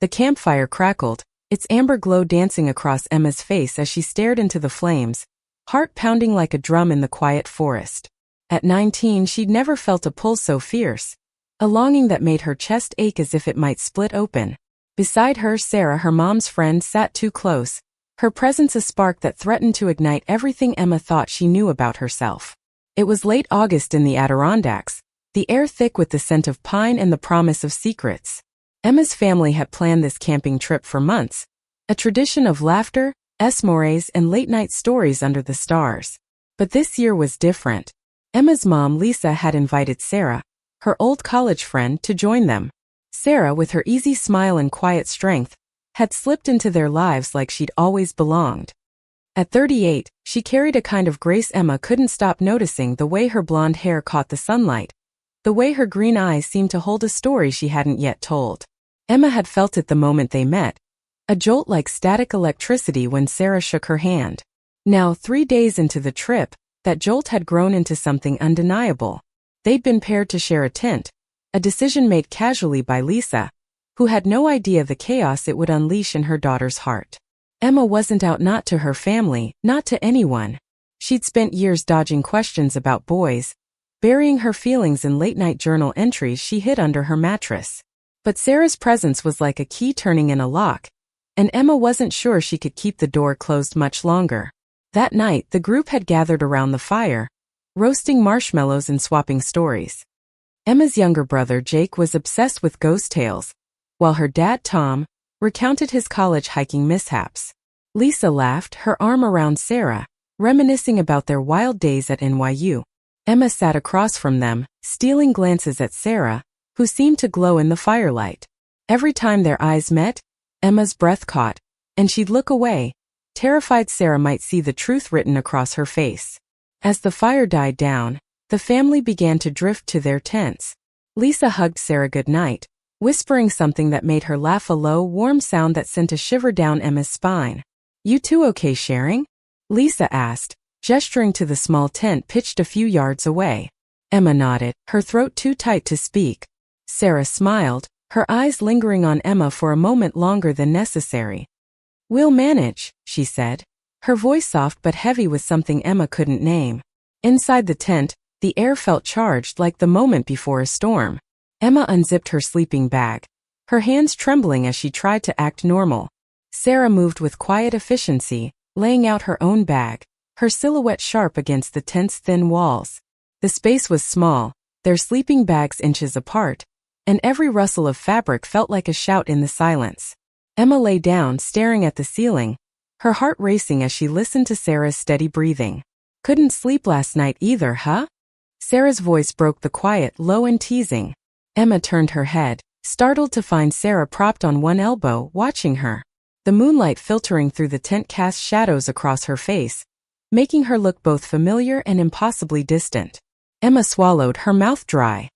The campfire crackled, its amber glow dancing across Emma's face as she stared into the flames, heart pounding like a drum in the quiet forest. At 19, she'd never felt a pull so fierce, a longing that made her chest ache as if it might split open. Beside her, Sarah, her mom's friend, sat too close, her presence a spark that threatened to ignite everything Emma thought she knew about herself. It was late August in the Adirondacks, the air thick with the scent of pine and the promise of secrets. Emma's family had planned this camping trip for months, a tradition of laughter, s'mores, and late-night stories under the stars. But this year was different. Emma's mom, Lisa, had invited Sarah, her old college friend, to join them. Sarah, with her easy smile and quiet strength, had slipped into their lives like she'd always belonged. At 38, she carried a kind of grace Emma couldn't stop noticing, the way her blonde hair caught the sunlight, the way her green eyes seemed to hold a story she hadn't yet told. Emma had felt it the moment they met, a jolt like static electricity when Sarah shook her hand. Now, 3 days into the trip, that jolt had grown into something undeniable. They'd been paired to share a tent, a decision made casually by Lisa, who had no idea the chaos it would unleash in her daughter's heart. Emma wasn't out, not to her family, not to anyone. She'd spent years dodging questions about boys, burying her feelings in late-night journal entries she hid under her mattress. But Sarah's presence was like a key turning in a lock, and Emma wasn't sure she could keep the door closed much longer. That night, the group had gathered around the fire, roasting marshmallows and swapping stories. Emma's younger brother, Jake, was obsessed with ghost tales, while her dad, Tom, recounted his college hiking mishaps. Lisa laughed, her arm around Sarah, reminiscing about their wild days at NYU. Emma sat across from them, stealing glances at Sarah, who seemed to glow in the firelight. Every time their eyes met, Emma's breath caught, and she'd look away, terrified Sarah might see the truth written across her face. As the fire died down, the family began to drift to their tents. Lisa hugged Sarah goodnight, whispering something that made her laugh, a low, warm sound that sent a shiver down Emma's spine. "You two okay sharing?" Lisa asked, gesturing to the small tent pitched a few yards away. Emma nodded, her throat too tight to speak. Sarah smiled, her eyes lingering on Emma for a moment longer than necessary. "We'll manage," she said, her voice soft but heavy with something Emma couldn't name. Inside the tent, the air felt charged like the moment before a storm. Emma unzipped her sleeping bag, her hands trembling as she tried to act normal. Sarah moved with quiet efficiency, laying out her own bag, her silhouette sharp against the tent's thin walls. The space was small, their sleeping bags inches apart, and every rustle of fabric felt like a shout in the silence. Emma lay down, staring at the ceiling, her heart racing as she listened to Sarah's steady breathing. "Couldn't sleep last night either, huh?" Sarah's voice broke the quiet, low and teasing. Emma turned her head, startled to find Sarah propped on one elbow, watching her. The moonlight filtering through the tent cast shadows across her face, making her look both familiar and impossibly distant. Emma swallowed, her mouth dry.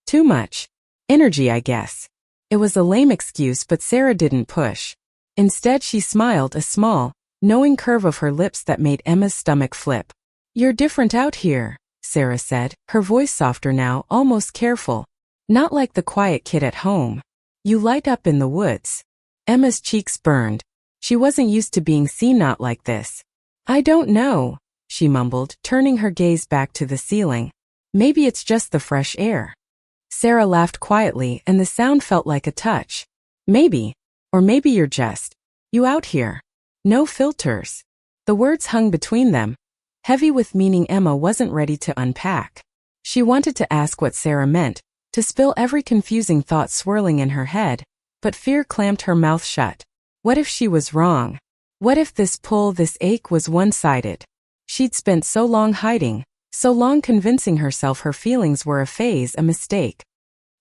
"Too much energy, I guess." It was a lame excuse, but Sarah didn't push. Instead, she smiled, a small, knowing curve of her lips that made Emma's stomach flip. "You're different out here," Sarah said, her voice softer now, almost careful. "Not like the quiet kid at home. You light up in the woods." Emma's cheeks burned. She wasn't used to being seen not like this. "I don't know," she mumbled, turning her gaze back to the ceiling. "Maybe it's just the fresh air." Sarah laughed quietly, and the sound felt like a touch. "Maybe. Or maybe you're just you out here. No filters." The words hung between them, heavy with meaning Emma wasn't ready to unpack. She wanted to ask what Sarah meant, to spill every confusing thought swirling in her head, but fear clamped her mouth shut. What if she was wrong? What if this pull, this ache was one-sided? She'd spent so long hiding, so long convincing herself her feelings were a phase, a mistake.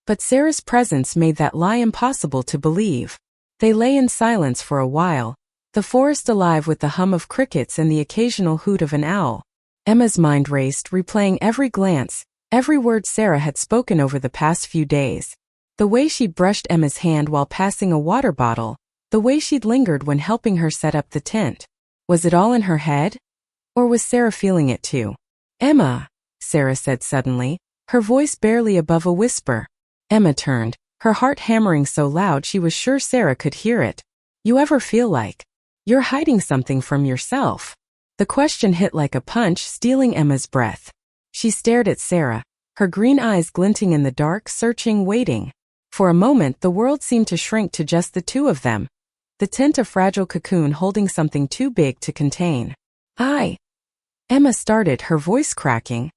But Sarah's presence made that lie impossible to believe. They lay in silence for a while, the forest alive with the hum of crickets and the occasional hoot of an owl. Emma's mind raced, replaying every glance, every word Sarah had spoken over the past few days. The way she'd brushed Emma's hand while passing a water bottle, the way she'd lingered when helping her set up the tent. Was it all in her head? Or was Sarah feeling it too? "Emma," Sarah said suddenly, her voice barely above a whisper. Emma turned, her heart hammering so loud she was sure Sarah could hear it. You ever feel like you're hiding something from yourself? The question hit like a punch, stealing Emma's breath. She stared at Sarah, her green eyes glinting in the dark, searching, waiting. For a moment, the world seemed to shrink to just the two of them, the tent a fragile cocoon holding something too big to contain. Emma started, her voice cracking.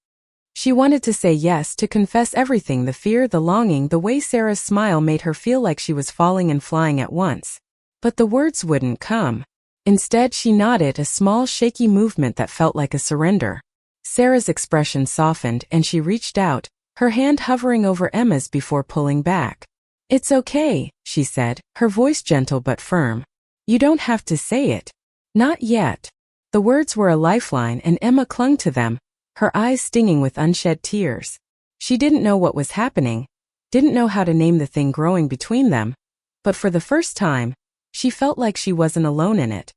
She wanted to say yes, to confess everything, the fear, the longing, the way Sarah's smile made her feel like she was falling and flying at once. But the words wouldn't come. Instead, she nodded, a small, shaky movement that felt like a surrender. Sarah's expression softened and she reached out, her hand hovering over Emma's before pulling back. It's okay, she said, her voice gentle but firm. You don't have to say it. Not yet. The words were a lifeline and Emma clung to them, her eyes stinging with unshed tears. She didn't know what was happening, didn't know how to name the thing growing between them, but for the first time, she felt like she wasn't alone in it.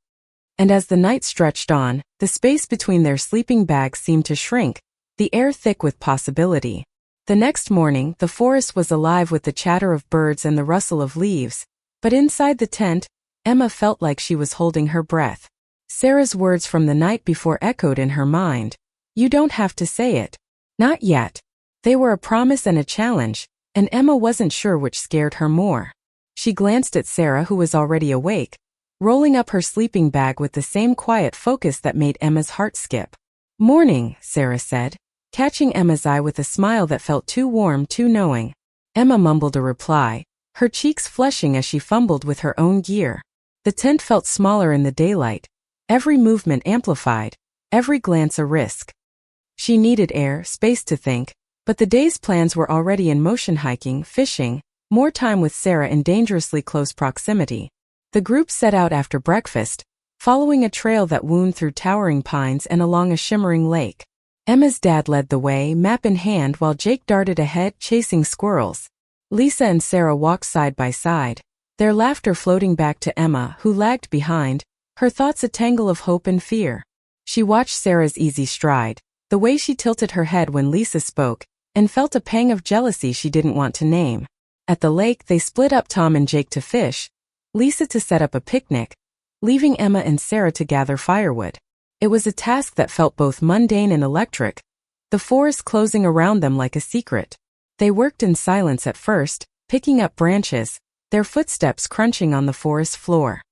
And as the night stretched on, the space between their sleeping bags seemed to shrink, the air thick with possibility. The next morning, the forest was alive with the chatter of birds and the rustle of leaves, but inside the tent, Emma felt like she was holding her breath. Sarah's words from the night before echoed in her mind. You don't have to say it. Not yet. They were a promise and a challenge, and Emma wasn't sure which scared her more. She glanced at Sarah, who was already awake, rolling up her sleeping bag with the same quiet focus that made Emma's heart skip. Morning, Sarah said, catching Emma's eye with a smile that felt too warm, too knowing. Emma mumbled a reply, her cheeks flushing as she fumbled with her own gear. The tent felt smaller in the daylight, every movement amplified, every glance a risk. She needed air, space to think, but the day's plans were already in motion: hiking, fishing, more time with Sarah in dangerously close proximity. The group set out after breakfast, following a trail that wound through towering pines and along a shimmering lake. Emma's dad led the way, map in hand, while Jake darted ahead, chasing squirrels. Lisa and Sarah walked side by side, their laughter floating back to Emma, who lagged behind, her thoughts a tangle of hope and fear. She watched Sarah's easy stride, the way she tilted her head when Lisa spoke, and felt a pang of jealousy she didn't want to name. At the lake, they split up, Tom and Jake to fish, Lisa to set up a picnic, leaving Emma and Sarah to gather firewood. It was a task that felt both mundane and electric, the forest closing around them like a secret. They worked in silence at first, picking up branches, their footsteps crunching on the forest floor.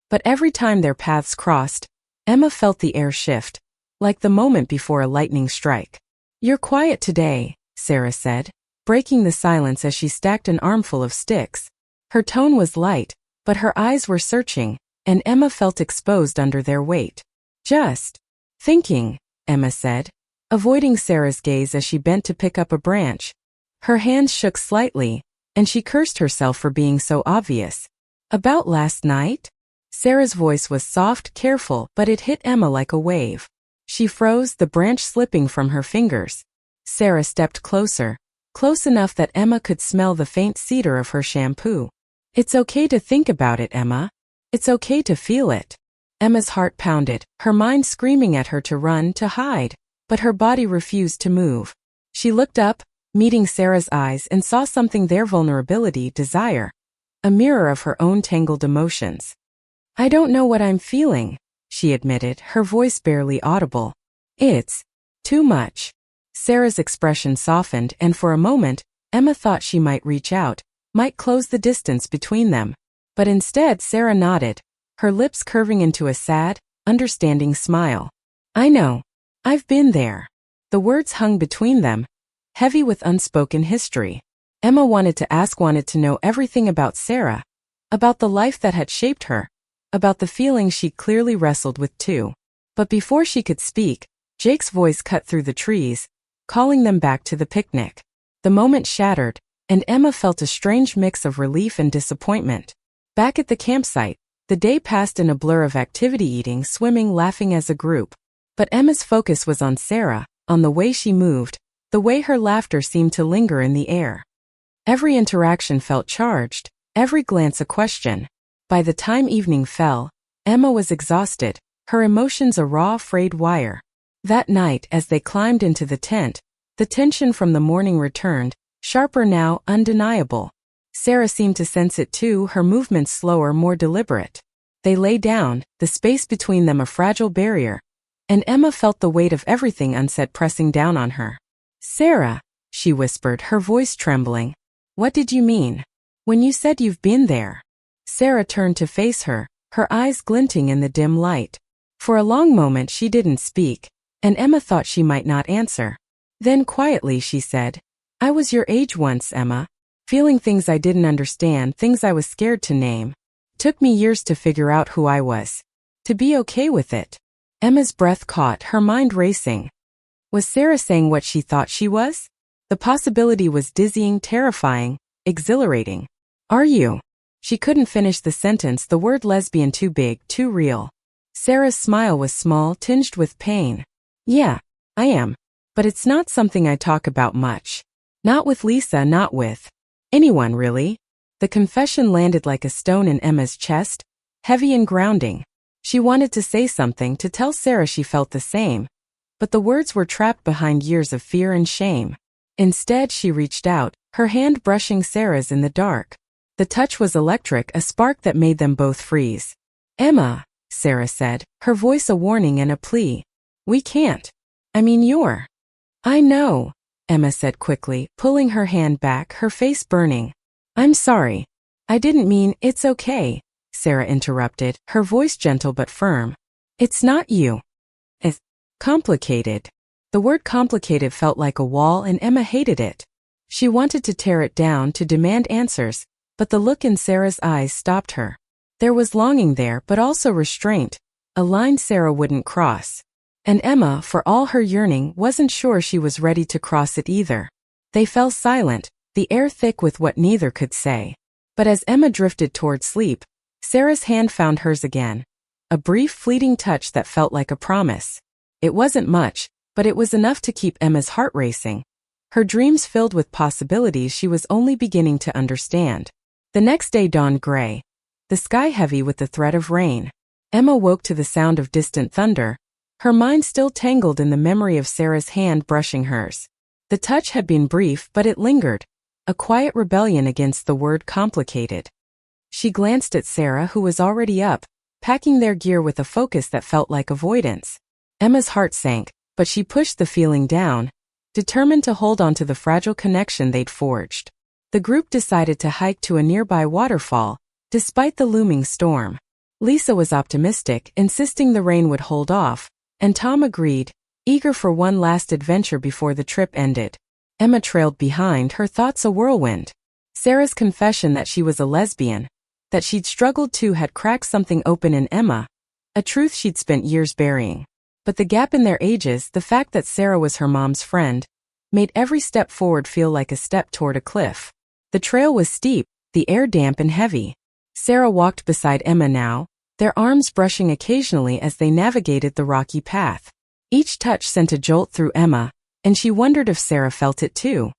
But every time their paths crossed, Emma felt the air shift, like the moment before a lightning strike. You're quiet today, Sarah said, breaking the silence as she stacked an armful of sticks. Her tone was light, but her eyes were searching, and Emma felt exposed under their weight. Just thinking, Emma said, avoiding Sarah's gaze as she bent to pick up a branch. Her hands shook slightly, and she cursed herself for being so obvious. About last night? Sarah's voice was soft, careful, but it hit Emma like a wave. She froze, the branch slipping from her fingers. Sarah stepped closer, close enough that Emma could smell the faint cedar of her shampoo. It's okay to think about it, Emma. It's okay to feel it. Emma's heart pounded, her mind screaming at her to run, to hide, but her body refused to move. She looked up, meeting Sarah's eyes, and saw something there: vulnerability, desire, a mirror of her own tangled emotions. I don't know what I'm feeling, she admitted, her voice barely audible. It's too much. Sarah's expression softened, and for a moment, Emma thought she might reach out, might close the distance between them. But instead, Sarah nodded, her lips curving into a sad, understanding smile. I know. I've been there. The words hung between them, heavy with unspoken history. Emma wanted to ask, wanted to know everything about Sarah, about the life that had shaped her, about the feelings she clearly wrestled with too. But before she could speak, Jake's voice cut through the trees, calling them back to the picnic. The moment shattered, and Emma felt a strange mix of relief and disappointment. Back at the campsite, the day passed in a blur of activity: eating, swimming, laughing as a group. But Emma's focus was on Sarah, on the way she moved, the way her laughter seemed to linger in the air. Every interaction felt charged, every glance a question. By the time evening fell, Emma was exhausted, her emotions a raw, frayed wire. That night, as they climbed into the tent, the tension from the morning returned, sharper now, undeniable. Sarah seemed to sense it too, her movements slower, more deliberate. They lay down, the space between them a fragile barrier, and Emma felt the weight of everything unsaid pressing down on her. "Sarah," she whispered, her voice trembling. "What did you mean when you said you've been there?" Sarah turned to face her, her eyes glinting in the dim light. For a long moment she didn't speak, and Emma thought she might not answer. Then quietly she said, "I was your age once, Emma. Feeling things I didn't understand, things I was scared to name. Took me years to figure out who I was. To be okay with it." Emma's breath caught, her mind racing. Was Sarah saying what she thought she was? The possibility was dizzying, terrifying, exhilarating. "Are you?" She couldn't finish the sentence, the word lesbian too big, too real. Sarah's smile was small, tinged with pain. "Yeah, I am. But it's not something I talk about much. Not with Lisa, not with anyone, really." The confession landed like a stone in Emma's chest, heavy and grounding. She wanted to say something, to tell Sarah she felt the same, but the words were trapped behind years of fear and shame. Instead, she reached out, her hand brushing Sarah's in the dark. The touch was electric, a spark that made them both freeze. "Emma," Sarah said, her voice a warning and a plea. "We can't. I mean, you're—" "I know," Emma said quickly, pulling her hand back, her face burning. "I'm sorry. I didn't mean—" "It's okay," Sarah interrupted, her voice gentle but firm. "It's not you. It's complicated." The word complicated felt like a wall, and Emma hated it. She wanted to tear it down, to demand answers, but the look in Sarah's eyes stopped her. There was longing there, but also restraint, a line Sarah wouldn't cross. And Emma, for all her yearning, wasn't sure she was ready to cross it either. They fell silent, the air thick with what neither could say. But as Emma drifted toward sleep, Sarah's hand found hers again. A brief, fleeting touch that felt like a promise. It wasn't much, but it was enough to keep Emma's heart racing. Her dreams filled with possibilities she was only beginning to understand. The next day dawned gray, the sky heavy with the threat of rain. Emma woke to the sound of distant thunder, her mind still tangled in the memory of Sarah's hand brushing hers. The touch had been brief, but it lingered, a quiet rebellion against the word complicated. She glanced at Sarah, who was already up, packing their gear with a focus that felt like avoidance. Emma's heart sank, but she pushed the feeling down, determined to hold on to the fragile connection they'd forged. The group decided to hike to a nearby waterfall, despite the looming storm. Lisa was optimistic, insisting the rain would hold off, and Tom agreed, eager for one last adventure before the trip ended. Emma trailed behind, her thoughts a whirlwind. Sarah's confession that she was a lesbian, that she'd struggled to, had cracked something open in Emma, a truth she'd spent years burying. But the gap in their ages, the fact that Sarah was her mom's friend, made every step forward feel like a step toward a cliff. The trail was steep, the air damp and heavy. Sarah walked beside Emma now, their arms brushing occasionally as they navigated the rocky path. Each touch sent a jolt through Emma, and she wondered if Sarah felt it too.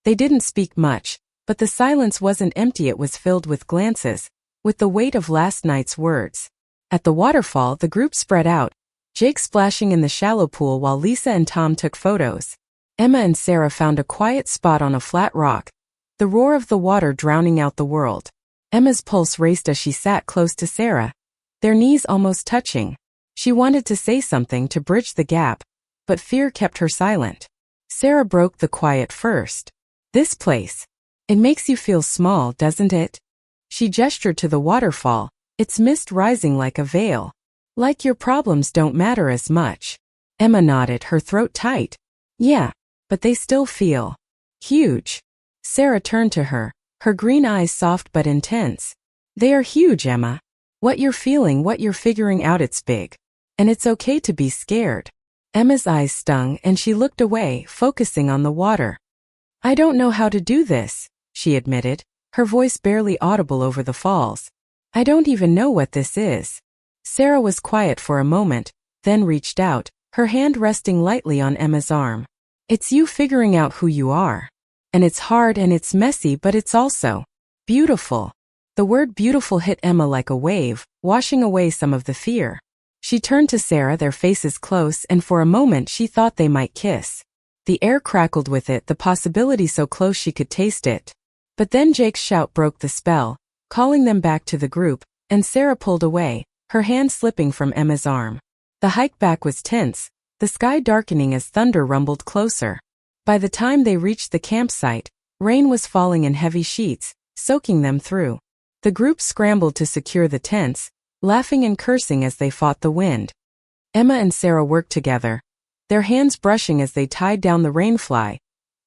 They didn't speak much, but the silence wasn't empty, it was filled with glances, with the weight of last night's words. At the waterfall, the group spread out, Jake splashing in the shallow pool while Lisa and Tom took photos. Emma and Sarah found a quiet spot on a flat rock, the roar of the water drowning out the world. Emma's pulse raced as she sat close to Sarah, their knees almost touching. She wanted to say something to bridge the gap, but fear kept her silent. Sarah broke the quiet first. "This place. It makes you feel small, doesn't it?" She gestured to the waterfall, its mist rising like a veil. "Like your problems don't matter as much." Emma nodded, her throat tight. "Yeah, but they still feel huge." Sarah turned to her, her green eyes soft but intense. "They are huge, Emma. What you're feeling, what you're figuring out, it's big. And it's okay to be scared." Emma's eyes stung, and she looked away, focusing on the water. "I don't know how to do this," she admitted, her voice barely audible over the falls. "I don't even know what this is." Sarah was quiet for a moment, then reached out, her hand resting lightly on Emma's arm. "It's you figuring out who you are. And it's hard and it's messy, but it's also beautiful." The word beautiful hit Emma like a wave, washing away some of the fear. She turned to Sarah, their faces close, and for a moment she thought they might kiss. The air crackled with it, the possibility so close she could taste it. But then Jake's shout broke the spell, calling them back to the group, and Sarah pulled away, her hand slipping from Emma's arm. The hike back was tense, the sky darkening as thunder rumbled closer. By the time they reached the campsite, rain was falling in heavy sheets, soaking them through. The group scrambled to secure the tents, laughing and cursing as they fought the wind. Emma and Sarah worked together, their hands brushing as they tied down the rainfly,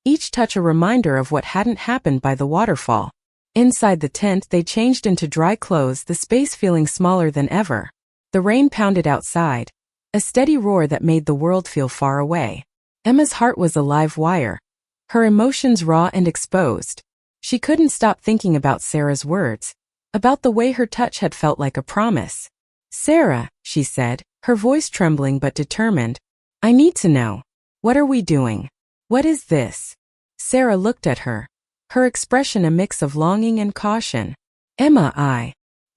each touch a reminder of what hadn't happened by the waterfall. Inside the tent they changed into dry clothes, the space feeling smaller than ever. The rain pounded outside, a steady roar that made the world feel far away. Emma's heart was a live wire, her emotions raw and exposed. She couldn't stop thinking about Sarah's words, about the way her touch had felt like a promise. "Sarah," she said, her voice trembling but determined, "I need to know. What are we doing? What is this?" Sarah looked at her, her expression a mix of longing and caution. "Emma,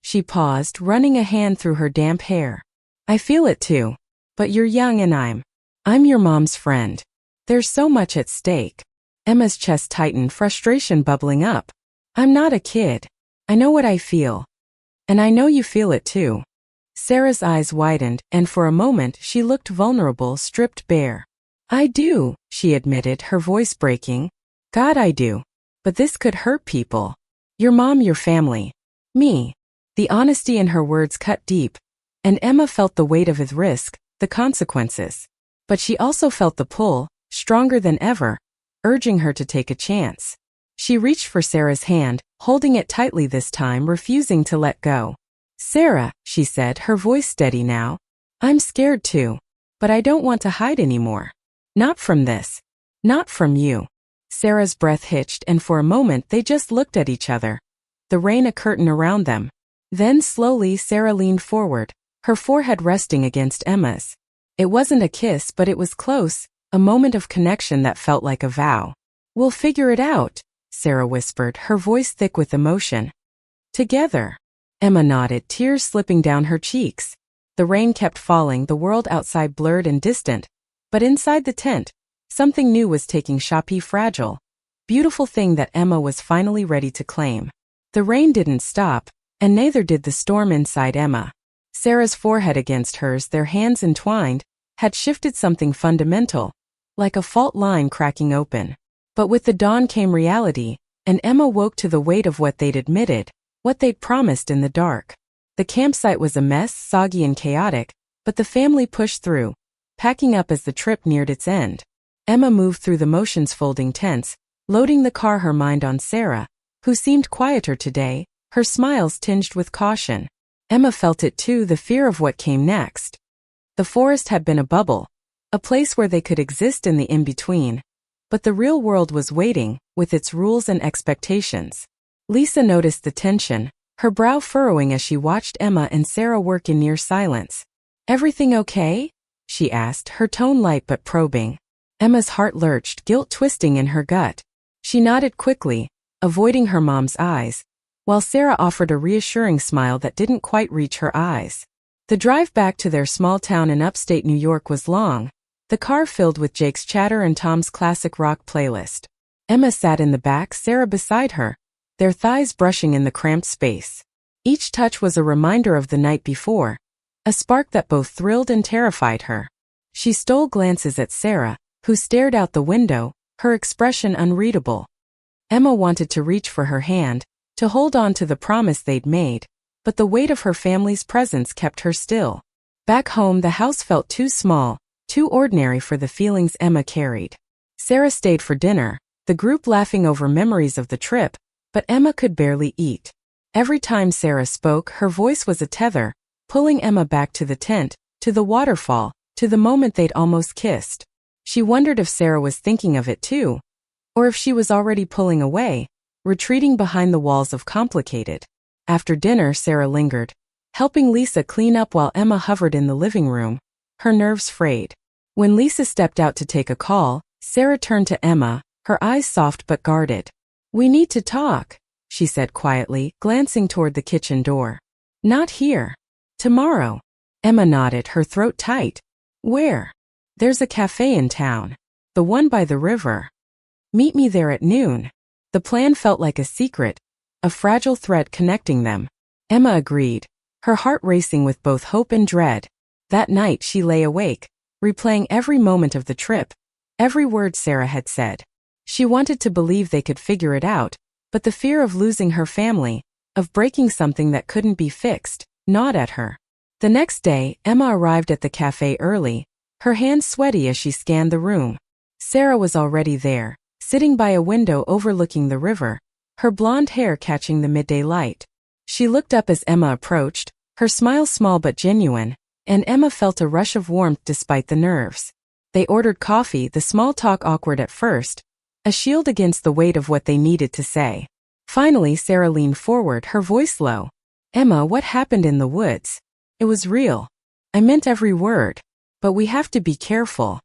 She paused, running a hand through her damp hair. "I feel it too. But you're young and I'm your mom's friend. There's so much at stake." Emma's chest tightened, frustration bubbling up. "I'm not a kid. I know what I feel. And I know you feel it too." Sarah's eyes widened, and for a moment she looked vulnerable, stripped bare. "I do," she admitted, her voice breaking. "God, I do. But this could hurt people. Your mom, your family. Me." The honesty in her words cut deep, and Emma felt the weight of the risk, the consequences. But she also felt the pull, stronger than ever, urging her to take a chance. She reached for Sarah's hand, holding it tightly this time, refusing to let go. "Sarah," she said, her voice steady now, "I'm scared too. But I don't want to hide anymore. Not from this. Not from you." Sarah's breath hitched, and for a moment they just looked at each other, the rain a curtain around them. Then slowly Sarah leaned forward, her forehead resting against Emma's. It wasn't a kiss, but it was close, a moment of connection that felt like a vow. "We'll figure it out," Sarah whispered, her voice thick with emotion. "Together." Emma nodded, tears slipping down her cheeks. The rain kept falling, the world outside blurred and distant, but inside the tent, something new was taking shape, fragile, beautiful thing that Emma was finally ready to claim. The rain didn't stop, and neither did the storm inside Emma. Sarah's forehead against hers, their hands entwined, had shifted something fundamental, like a fault line cracking open. But with the dawn came reality, and Emma woke to the weight of what they'd admitted, what they'd promised in the dark. The campsite was a mess, soggy and chaotic, but the family pushed through, packing up as the trip neared its end. Emma moved through the motions, folding tents, loading the car, her mind on Sarah, who seemed quieter today, her smiles tinged with caution. Emma felt it too, the fear of what came next. The forest had been a bubble, a place where they could exist in the in-between, but the real world was waiting, with its rules and expectations. Lisa noticed the tension, her brow furrowing as she watched Emma and Sarah work in near silence. "Everything okay?" she asked, her tone light but probing. Emma's heart lurched, guilt twisting in her gut. She nodded quickly, avoiding her mom's eyes, while Sarah offered a reassuring smile that didn't quite reach her eyes. The drive back to their small town in upstate New York was long, the car filled with Jake's chatter and Tom's classic rock playlist. Emma sat in the back, Sarah beside her, their thighs brushing in the cramped space. Each touch was a reminder of the night before, a spark that both thrilled and terrified her. She stole glances at Sarah, who stared out the window, her expression unreadable. Emma wanted to reach for her hand, to hold on to the promise they'd made, but the weight of her family's presence kept her still. Back home, the house felt too small, too ordinary for the feelings Emma carried. Sarah stayed for dinner, the group laughing over memories of the trip, but Emma could barely eat. Every time Sarah spoke, her voice was a tether, pulling Emma back to the tent, to the waterfall, to the moment they'd almost kissed. She wondered if Sarah was thinking of it too, or if she was already pulling away, retreating behind the walls of complicated. After dinner, Sarah lingered, helping Lisa clean up while Emma hovered in the living room, her nerves frayed. When Lisa stepped out to take a call, Sarah turned to Emma, her eyes soft but guarded. "We need to talk," she said quietly, glancing toward the kitchen door. "Not here. Tomorrow." Emma nodded, her throat tight. "Where?" "There's a cafe in town. The one by the river. Meet me there at noon." The plan felt like a secret, a fragile thread connecting them. Emma agreed, her heart racing with both hope and dread. That night she lay awake, replaying every moment of the trip, every word Sarah had said. She wanted to believe they could figure it out, but the fear of losing her family, of breaking something that couldn't be fixed, gnawed at her. The next day, Emma arrived at the cafe early, her hands sweaty as she scanned the room. Sarah was already there, sitting by a window overlooking the river, her blonde hair catching the midday light. She looked up as Emma approached, her smile small but genuine, and Emma felt a rush of warmth despite the nerves. They ordered coffee, the small talk awkward at first, a shield against the weight of what they needed to say. Finally, Sarah leaned forward, her voice low. "Emma, what happened in the woods? It was real. I meant every word. But we have to be careful.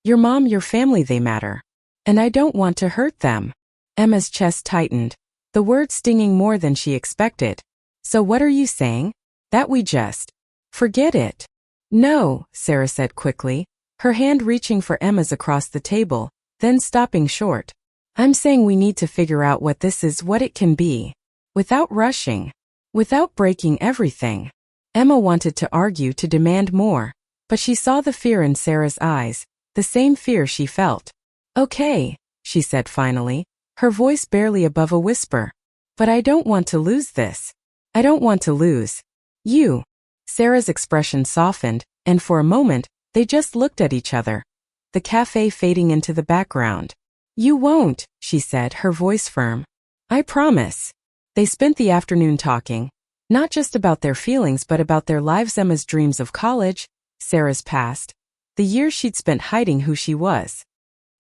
Your mom, your family, they matter. And I don't want to hurt them." Emma's chest tightened, the words stinging more than she expected. "So what are you saying? That we just forget it?" "No," Sarah said quickly, her hand reaching for Emma's across the table, then stopping short. "I'm saying we need to figure out what this is, what it can be. Without rushing. Without breaking everything." Emma wanted to argue, to demand more, but she saw the fear in Sarah's eyes, the same fear she felt. "Okay," she said finally, her voice barely above a whisper. "But I don't want to lose this. I don't want to lose you." Sarah's expression softened, and for a moment, they just looked at each other, the cafe fading into the background. "You won't," she said, her voice firm. "I promise." They spent the afternoon talking, not just about their feelings but about their lives, Emma's dreams of college, Sarah's past, the years she'd spent hiding who she was.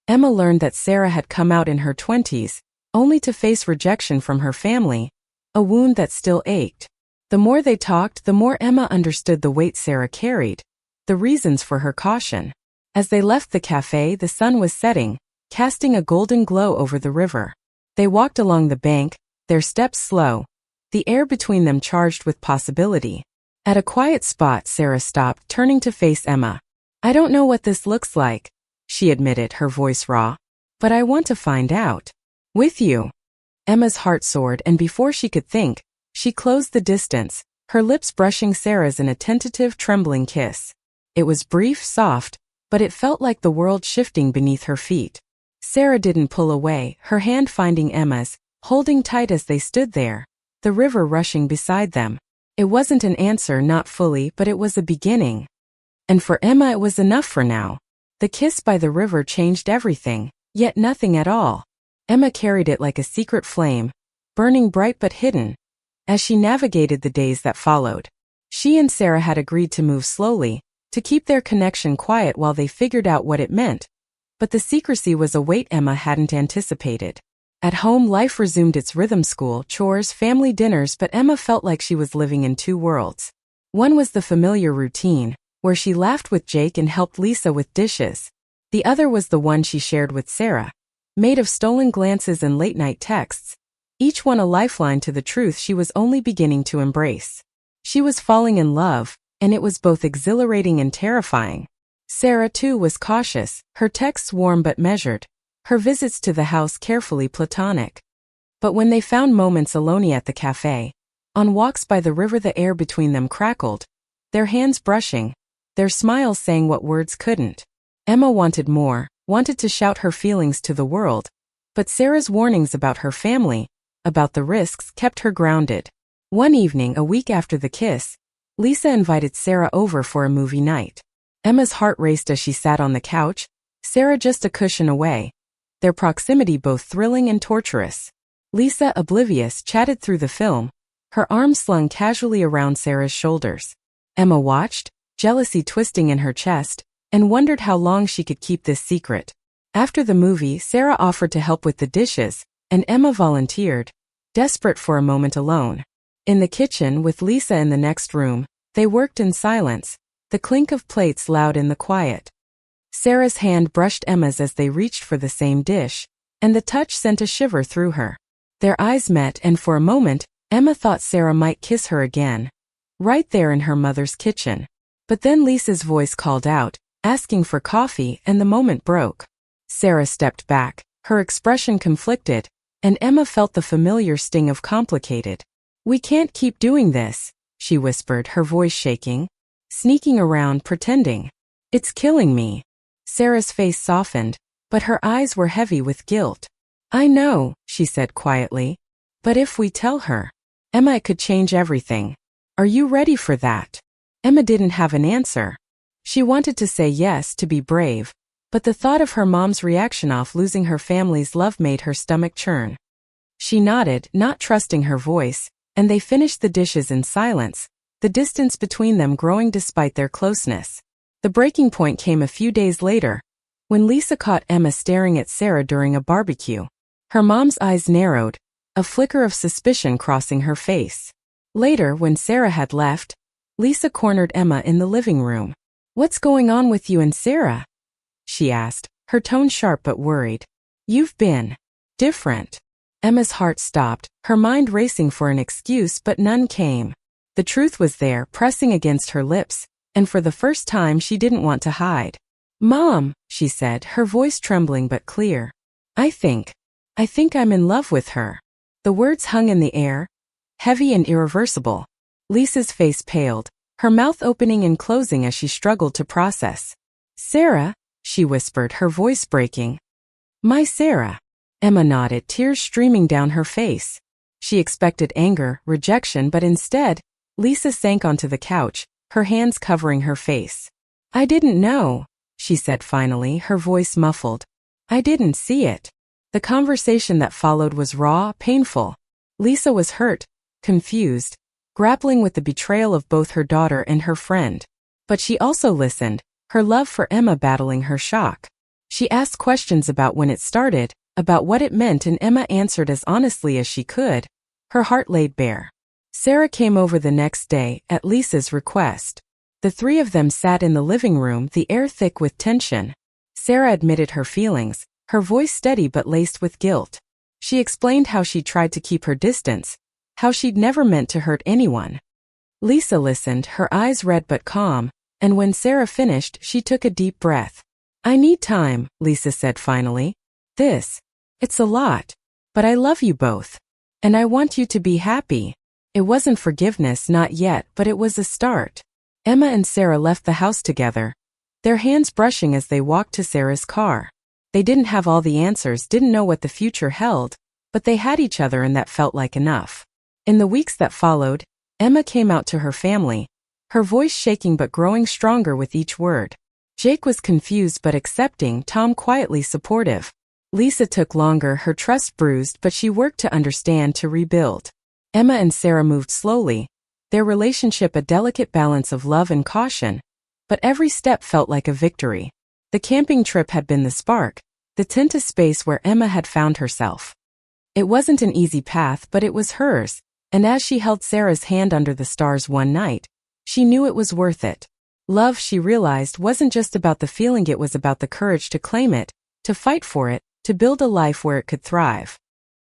Emma learned that Sarah had come out in her 20s, only to face rejection from her family, a wound that still ached. The more they talked, the more Emma understood the weight Sarah carried, the reasons for her caution. As they left the cafe, the sun was setting, casting a golden glow over the river. They walked along the bank, their steps slow, the air between them charged with possibility. At a quiet spot, Sarah stopped, turning to face Emma. "I don't know what this looks like," she admitted, her voice raw. "But I want to find out. With you." Emma's heart soared, and before she could think, she closed the distance, her lips brushing Sarah's in a tentative, trembling kiss. It was brief, soft, but it felt like the world shifting beneath her feet. Sarah didn't pull away, her hand finding Emma's, holding tight as they stood there, the river rushing beside them. It wasn't an answer, not fully, but it was a beginning. And for Emma it was enough for now. The kiss by the river changed everything, yet nothing at all. Emma carried it like a secret flame, burning bright but hidden. As she navigated the days that followed, she and Sarah had agreed to move slowly, to keep their connection quiet while they figured out what it meant. But the secrecy was a weight Emma hadn't anticipated. At home, life resumed its rhythm: school, chores, family dinners, but Emma felt like she was living in two worlds. One was the familiar routine, where she laughed with Jake and helped Lisa with dishes. The other was the one she shared with Sarah, made of stolen glances and late-night texts, each one a lifeline to the truth she was only beginning to embrace. She was falling in love, and it was both exhilarating and terrifying. Sarah, too, was cautious, her texts warm but measured, her visits to the house carefully platonic. But when they found moments alone at the cafe, on walks by the river, the air between them crackled, their hands brushing, their smiles saying what words couldn't. Emma wanted more, wanted to shout her feelings to the world, but Sarah's warnings about her family, about the risks, kept her grounded. One evening, a week after the kiss, Lisa invited Sarah over for a movie night. Emma's heart raced as she sat on the couch, Sarah just a cushion away, their proximity both thrilling and torturous. Lisa, oblivious, chatted through the film, her arms slung casually around Sarah's shoulders. Emma watched, jealousy twisting in her chest, and wondered how long she could keep this secret. After the movie, Sarah offered to help with the dishes, and Emma volunteered, desperate for a moment alone. In the kitchen, with Lisa in the next room, they worked in silence, the clink of plates loud in the quiet. Sarah's hand brushed Emma's as they reached for the same dish, and the touch sent a shiver through her. Their eyes met, and for a moment, Emma thought Sarah might kiss her again, right there in her mother's kitchen. But then Lisa's voice called out, asking for coffee, and the moment broke. Sarah stepped back, her expression conflicted, and Emma felt the familiar sting of complicated. "We can't keep doing this," she whispered, her voice shaking. "Sneaking around, pretending. It's killing me." Sarah's face softened, but her eyes were heavy with guilt. "I know," she said quietly. "But if we tell her, Emma, it could change everything. Are you ready for that?" Emma didn't have an answer. She wanted to say yes, to be brave, but the thought of her mom's reaction off losing her family's love made her stomach churn. She nodded, not trusting her voice, and they finished the dishes in silence, the distance between them growing despite their closeness. The breaking point came a few days later, when Lisa caught Emma staring at Sarah during a barbecue. Her mom's eyes narrowed, a flicker of suspicion crossing her face. Later, when Sarah had left, Lisa cornered Emma in the living room. "What's going on with you and Sarah?" she asked, her tone sharp but worried. "You've been different." Emma's heart stopped, her mind racing for an excuse, but none came. The truth was there, pressing against her lips, and for the first time she didn't want to hide. "Mom," she said, her voice trembling but clear. I think I'm in love with her." The words hung in the air, heavy and irreversible. Lisa's face paled, her mouth opening and closing as she struggled to process. "Sarah," she whispered, her voice breaking. "My Sarah." Emma nodded, tears streaming down her face. She expected anger, rejection, but instead, Lisa sank onto the couch, her hands covering her face. "I didn't know," she said finally, her voice muffled. "I didn't see it." The conversation that followed was raw, painful. Lisa was hurt, confused, grappling with the betrayal of both her daughter and her friend. But she also listened, her love for Emma battling her shock. She asked questions about when it started, about what it meant, and Emma answered as honestly as she could, her heart laid bare. Sarah came over the next day, at Lisa's request. The three of them sat in the living room, the air thick with tension. Sarah admitted her feelings, her voice steady but laced with guilt. She explained how she tried to keep her distance, how she'd never meant to hurt anyone. Lisa listened, her eyes red but calm, and when Sarah finished, she took a deep breath. "I need time," Lisa said finally. It's a lot. But I love you both. And I want you to be happy." It wasn't forgiveness, not yet, but it was a start. Emma and Sarah left the house together, their hands brushing as they walked to Sarah's car. They didn't have all the answers, didn't know what the future held, but they had each other, and that felt like enough. In the weeks that followed, Emma came out to her family, her voice shaking but growing stronger with each word. Jake was confused but accepting, Tom quietly supportive. Lisa took longer, her trust bruised, but she worked to understand, to rebuild. Emma and Sarah moved slowly, their relationship a delicate balance of love and caution, but every step felt like a victory. The camping trip had been the spark, the tent a space where Emma had found herself. It wasn't an easy path, but it was hers, and as she held Sarah's hand under the stars one night, she knew it was worth it. Love, she realized, wasn't just about the feeling, it was about the courage to claim it, to fight for it, to build a life where it could thrive.